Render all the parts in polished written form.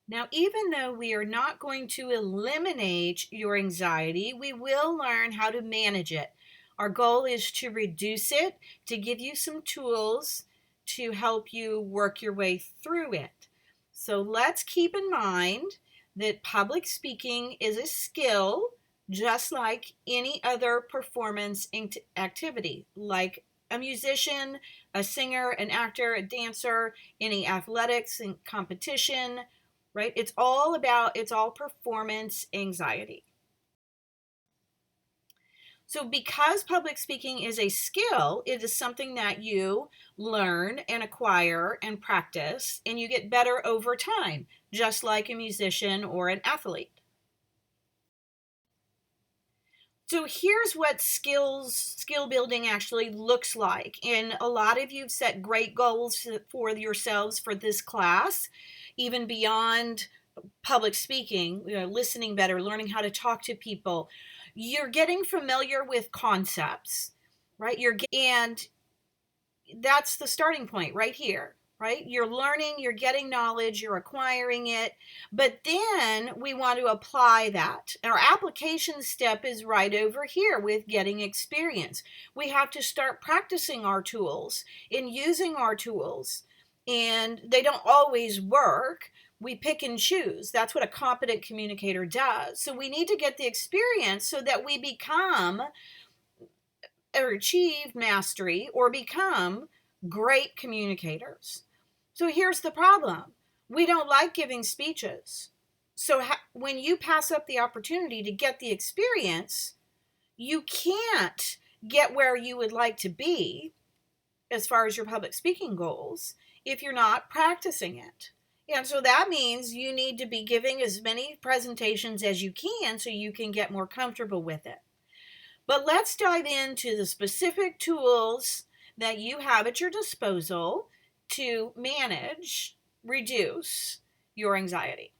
Now, even though we are not going to eliminate your anxiety, we will learn how to manage it. Our goal is to reduce it, to give you some tools to help you work your way through it. So let's keep in mind that public speaking is a skill just like any other performance activity, like a musician, a singer, an actor, a dancer, any athletics and competition, right? It's all performance anxiety. So, because public speaking is a skill, it is something that you learn and acquire and practice, and you get better over time, just like a musician or an athlete. So here's what skill building actually looks like. And a lot of you've set great goals for yourselves for this class, even beyond public speaking, listening better, learning how to talk to people. You're getting familiar with concepts, right? And that's the starting point right here, right? You're learning, you're getting knowledge, you're acquiring it, but then we want to apply that. Our application step is right over here with getting experience. We have to start practicing our tools and using our tools, and they don't always work. We pick and choose. That's what a competent communicator does. So we need to get the experience so that we become or achieve mastery or become great communicators. So here's the problem: we don't like giving speeches. So when you pass up the opportunity to get the experience, you can't get where you would like to be as far as your public speaking goals if you're not practicing it. And so that means you need to be giving as many presentations as you can so you can get more comfortable with it. But let's dive into the specific tools that you have at your disposal to manage, reduce your anxiety.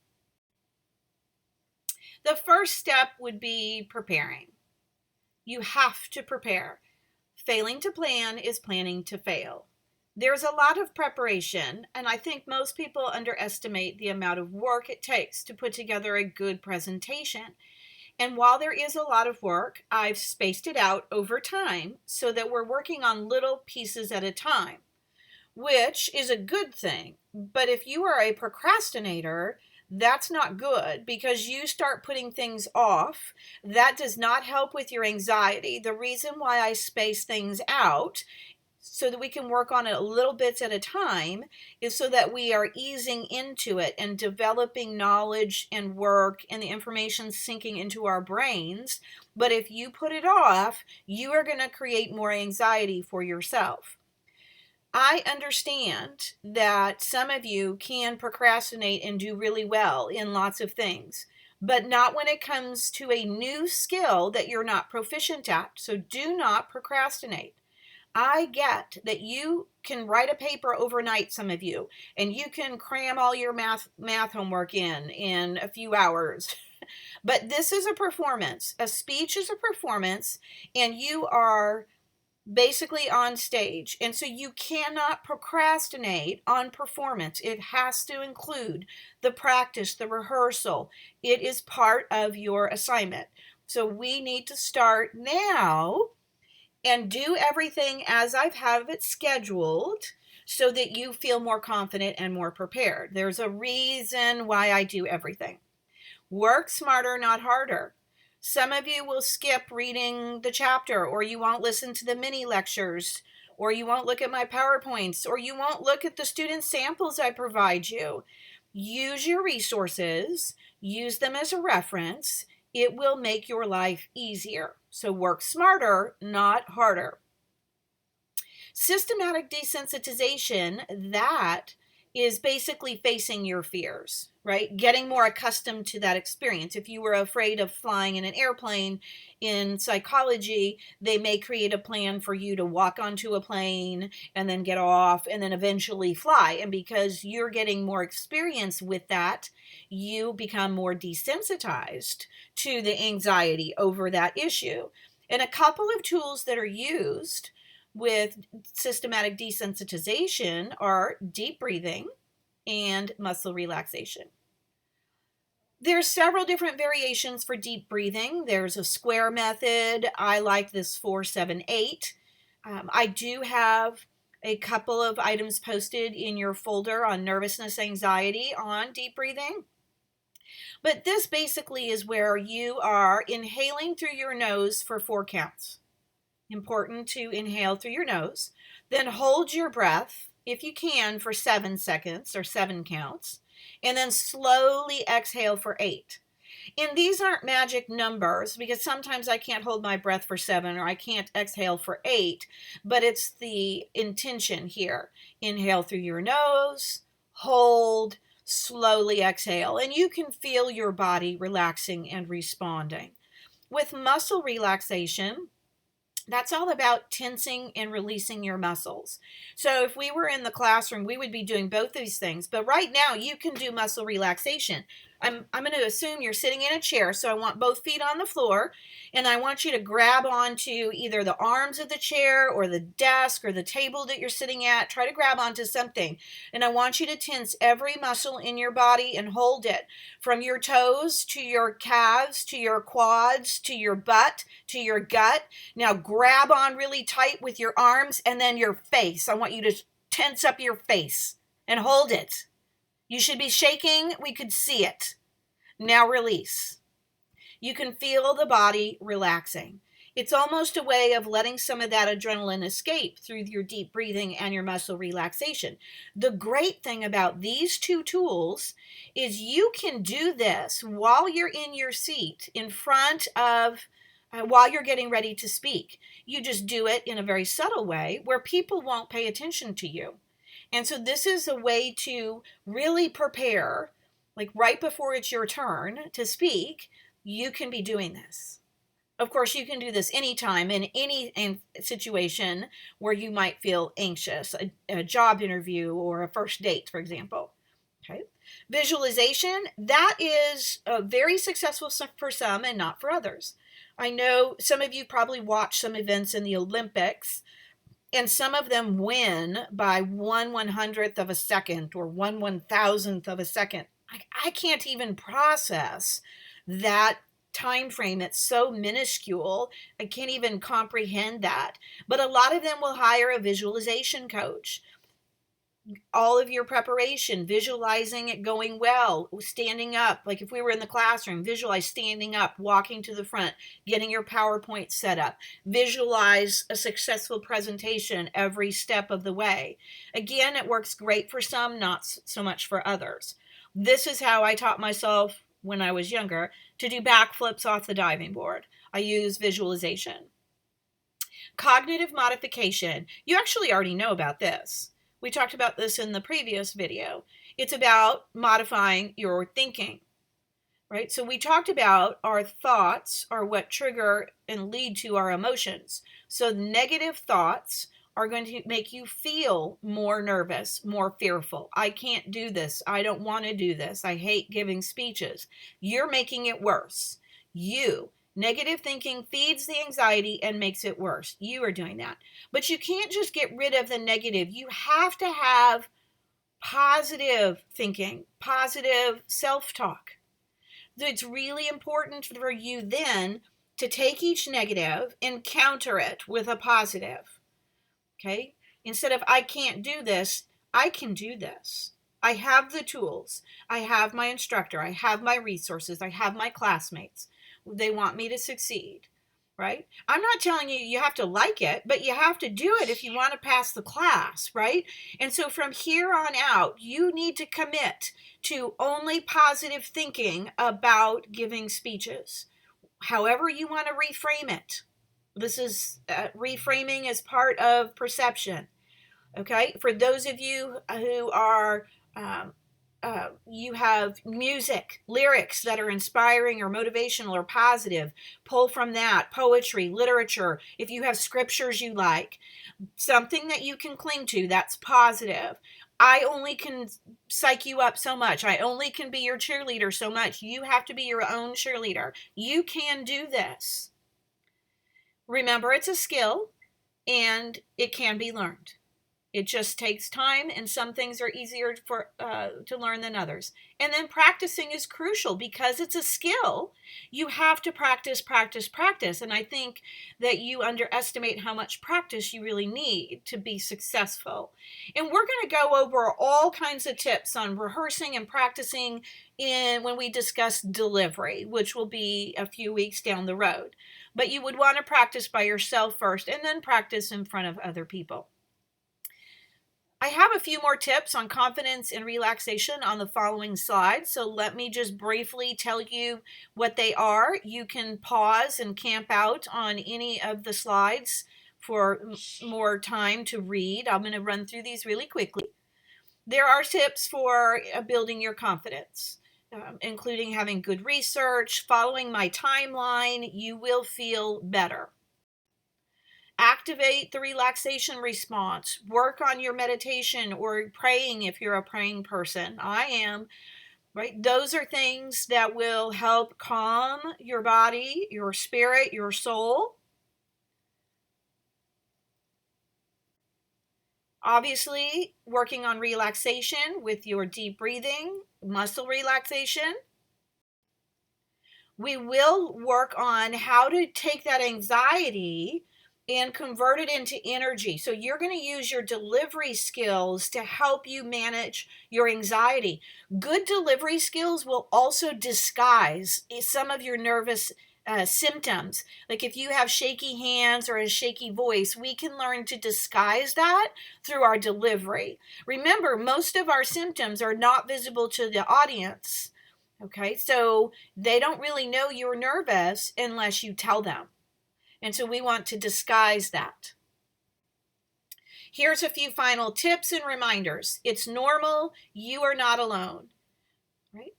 The first step would be preparing. You have to prepare. Failing to plan is planning to fail. There's a lot of preparation, and I think most people underestimate the amount of work it takes to put together a good presentation. And while there is a lot of work, I've spaced it out over time so that we're working on little pieces at a time, which is a good thing. But if you are a procrastinator, that's not good because you start putting things off. That does not help with your anxiety. The reason why I space things out so that we can work on it little bits at a time is so that we are easing into it and developing knowledge and work and the information sinking into our brains. But if you put it off, you are going to create more anxiety for yourself. I understand that some of you can procrastinate and do really well in lots of things, but not when it comes to a new skill that you're not proficient at. So do not procrastinate. I get that you can write a paper overnight, some of you, and you can cram all your math homework in a few hours. But this is a performance. A speech is a performance, and you are basically on stage. And so you cannot procrastinate on performance. It has to include the practice, the rehearsal. It is part of your assignment. So we need to start now and do everything as I have it scheduled so that you feel more confident and more prepared. There's a reason why I do everything. Work smarter, not harder. Some of you will skip reading the chapter, or you won't listen to the mini lectures, or you won't look at my PowerPoints, or you won't look at the student samples I provide you. Use your resources, use them as a reference. It will make your life easier. So work smarter, not harder. Systematic desensitization, that is basically facing your fears, right? Getting more accustomed to that experience. If you were afraid of flying in an airplane, in psychology, they may create a plan for you to walk onto a plane and then get off and then eventually fly. And because you're getting more experience with that, you become more desensitized to the anxiety over that issue. And a couple of tools that are used with systematic desensitization are deep breathing and muscle relaxation. There's several different variations for deep breathing. There's a square method. I like this 478. I do have a couple of items posted in your folder on nervousness, anxiety on deep breathing. But this basically is where you are inhaling through your nose for 4 counts. Important to inhale through your nose. Then hold your breath, if you can, for 7 seconds or 7 counts. And then slowly exhale for 8. And these aren't magic numbers because sometimes I can't hold my breath for 7 or I can't exhale for 8, but it's the intention here. Inhale through your nose, hold, slowly exhale, and you can feel your body relaxing and responding. With muscle relaxation, that's all about tensing and releasing your muscles. So if we were in the classroom, we would be doing both these things. But right now, you can do muscle relaxation. I'm going to assume you're sitting in a chair, so I want both feet on the floor, and I want you to grab onto either the arms of the chair or the desk or the table that you're sitting at. Try to grab onto something, and I want you to tense every muscle in your body and hold it from your toes to your calves to your quads to your butt to your gut. Now grab on really tight with your arms and then your face. I want you to tense up your face and hold it. You should be shaking. We could see it. Now release. You can feel the body relaxing. It's almost a way of letting some of that adrenaline escape through your deep breathing and your muscle relaxation. The great thing about these two tools is you can do this while you're in your seat in front of while you're getting ready to speak. You just do it in a very subtle way where people won't pay attention to you. And so this is a way to really prepare, like right before it's your turn to speak, you can be doing this. Of course, you can do this anytime in any situation where you might feel anxious, a job interview or a first date, for example. Okay. Visualization, that is very successful for some and not for others. I know some of you probably watch some events in the Olympics, and some of them win by 1/100th of a second or 1/1000th of a second. I can't even process that time frame. It's so minuscule. I can't even comprehend that. But a lot of them will hire a visualization coach. All of your preparation, visualizing it going well, standing up, like if we were in the classroom, visualize standing up, walking to the front, getting your PowerPoint set up, visualize a successful presentation every step of the way. Again, it works great for some, not so much for others. This is how I taught myself when I was younger to do backflips off the diving board. I use visualization. Cognitive modification. You actually already know about this. We talked about this in the previous video. It's about modifying your thinking, right? So we talked about our thoughts are what trigger and lead to our emotions. So negative thoughts are going to make you feel more nervous, more fearful. I can't do this. I don't want to do this. I hate giving speeches. You're making it worse. Negative thinking feeds the anxiety and makes it worse. You are doing that. But you can't just get rid of the negative. You have to have positive thinking, positive self-talk. It's really important for you then to take each negative and counter it with a positive. Okay? Instead of, I can't do this, I can do this. I have the tools. I have my instructor. I have my resources. I have my classmates. They want me to succeed, right? I'm not telling you you have to like it, but you have to do it if you want to pass the class, right? And so from here on out, you need to commit to only positive thinking about giving speeches, however you want to reframe it. This is reframing as part of perception, okay? For those of you who are you have music, lyrics that are inspiring or motivational or positive, pull from that. Poetry, literature, if you have scriptures you like, something that you can cling to that's positive. I only can psych you up so much. I only can be your cheerleader so much. You have to be your own cheerleader. You can do this. Remember, it's a skill and it can be learned. It just takes time, and some things are easier to learn than others. And then practicing is crucial because it's a skill. You have to practice, practice, practice. And I think that you underestimate how much practice you really need to be successful. And we're going to go over all kinds of tips on rehearsing and practicing when we discuss delivery, which will be a few weeks down the road. But you would want to practice by yourself first and then practice in front of other people. I have a few more tips on confidence and relaxation on the following slides, so let me just briefly tell you what they are. You can pause and camp out on any of the slides for more time to read. I'm going to run through these really quickly. There are tips for building your confidence, including having good research, following my timeline. You will feel better. Activate the relaxation response. Work on your meditation or praying if you're a praying person. I am, right? Those are things that will help calm your body, your spirit, your soul. Obviously, working on relaxation with your deep breathing, muscle relaxation. We will work on how to take that anxiety and convert it into energy. So you're going to use your delivery skills to help you manage your anxiety. Good delivery skills will also disguise some of your nervous symptoms. Like if you have shaky hands or a shaky voice, we can learn to disguise that through our delivery. Remember, most of our symptoms are not visible to the audience. Okay, so they don't really know you're nervous unless you tell them. And so we want to disguise that. Here's a few final tips and reminders. It's normal. You are not alone. Right?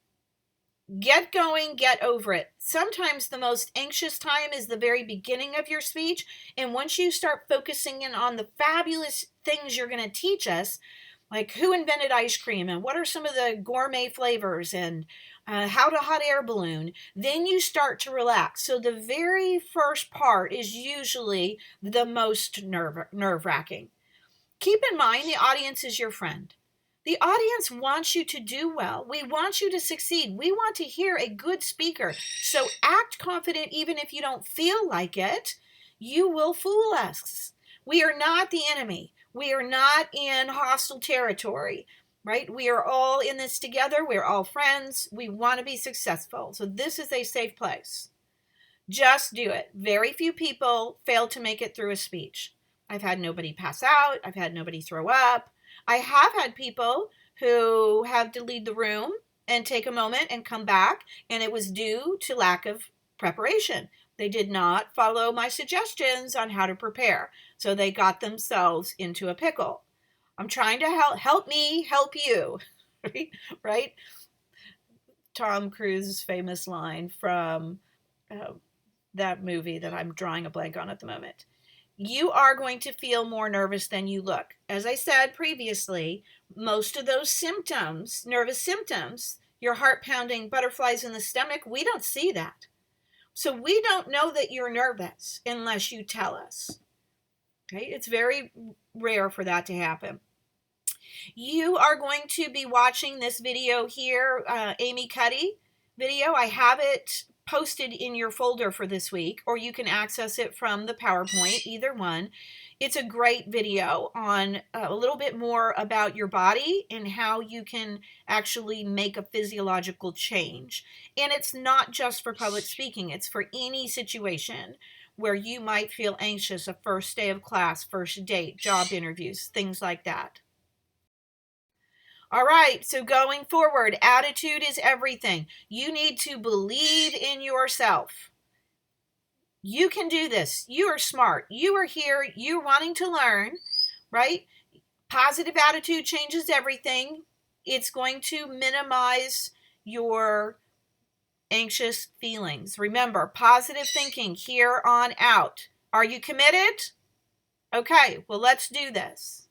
Get going, get over it. Sometimes the most anxious time is the very beginning of your speech. And once you start focusing in on the fabulous things you're going to teach us, like who invented ice cream and what are some of the gourmet flavors and how to hot air balloon, then you start to relax. So the very first part is usually the most nerve-wracking. Keep in mind the audience is your friend. The audience wants you to do well. We want you to succeed. We want to hear a good speaker. So act confident even if you don't feel like it. You will fool us. We are not the enemy. We are not in hostile territory, right? We are all in this together. We're all friends. We want to be successful. So this is a safe place. Just do it. Very few people fail to make it through a speech. I've had nobody pass out. I've had nobody throw up. I have had people who have to leave the room and take a moment and come back, and it was due to lack of preparation. They did not follow my suggestions on how to prepare, so they got themselves into a pickle. I'm trying to help me help you, right? Tom Cruise's famous line from that movie that I'm drawing a blank on at the moment. You are going to feel more nervous than you look. As I said previously, most of those symptoms, nervous symptoms, your heart pounding, butterflies in the stomach, we don't see that. So we don't know that you're nervous unless you tell us. Okay, it's very rare for that to happen. You are going to be watching this video here, Amy Cuddy video. I have it posted in your folder for this week, or you can access it from the PowerPoint, either one. It's a great video on a little bit more about your body and how you can actually make a physiological change. And it's not just for public speaking, it's for any situation where you might feel anxious, a first day of class, first date, job interviews, things like that. All right, so going forward, attitude is everything. You need to believe in yourself. You can do this. You are smart. You are here. You're wanting to learn, right? Positive attitude changes everything. It's going to minimize your anxious feelings. Remember, positive thinking here on out. Are you committed? Okay, well, let's do this.